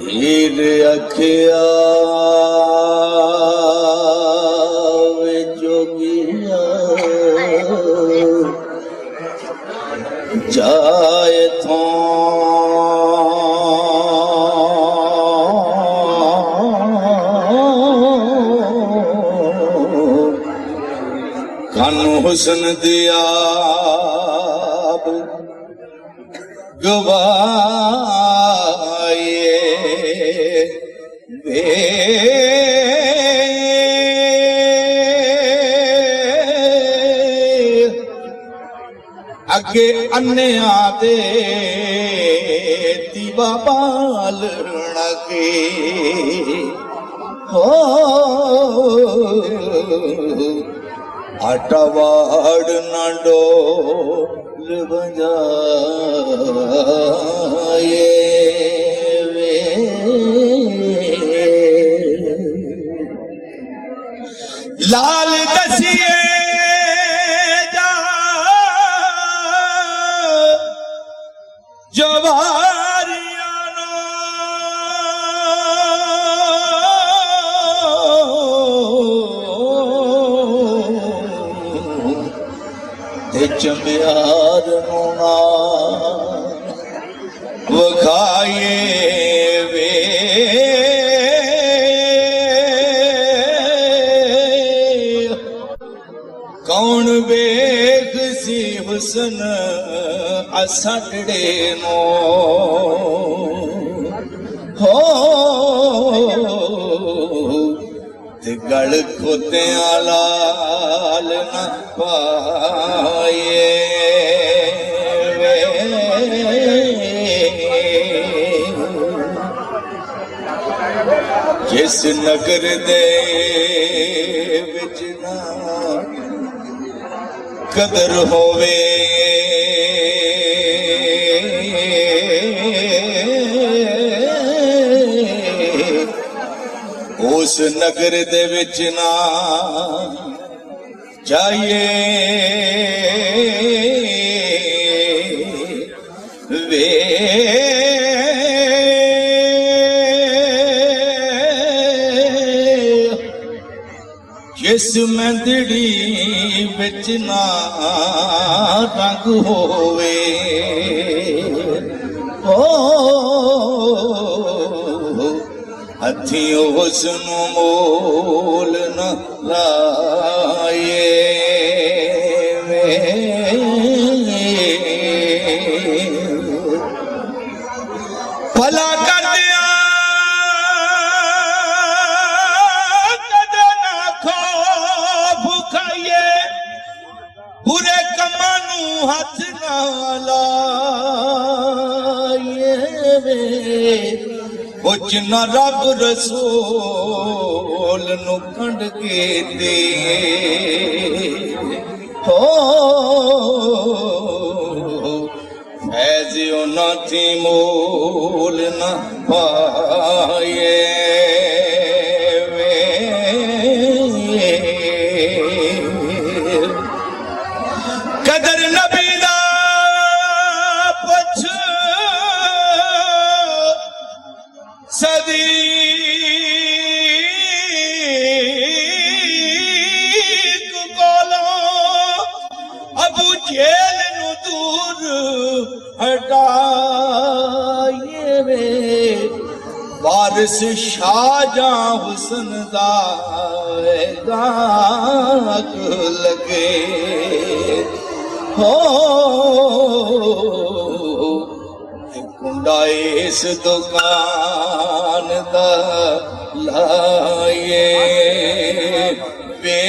हीर अखिया वे जोगिया जाए थो कानू हुसन दिया गवाए वे अगे अन्ने आते दीवा पालण के हो आटा वाड़ ना डोल बजाए वे लाल दसिए जा जवारियानो ते चंबियार नूना वखाए वे कौन बेख सी हुसन असड़े नो हो ते गल खोते लाल न पाए वे जिस नगर दे विच ना कदर होवे उस नगर दे विच ना जाइए वे जिस मंदड़ी विच ना रंग होवे हो हथियों उसनु मोल न लाए वे भला कर दिया कदे ना खौफ खाइए बुरे कमानू हाथ ना लाए वे कुछ न रब रसूल नु खंड के दे हो फैज़ियो न थी मोल न पाए वे कदर नबी दा पुछ सदीक कोलो अबू जेल नु दूर हटाए वे वारिस शाहजहां हुसन दा गाक लगे हो कुंडा इस दुकान दा लाए वे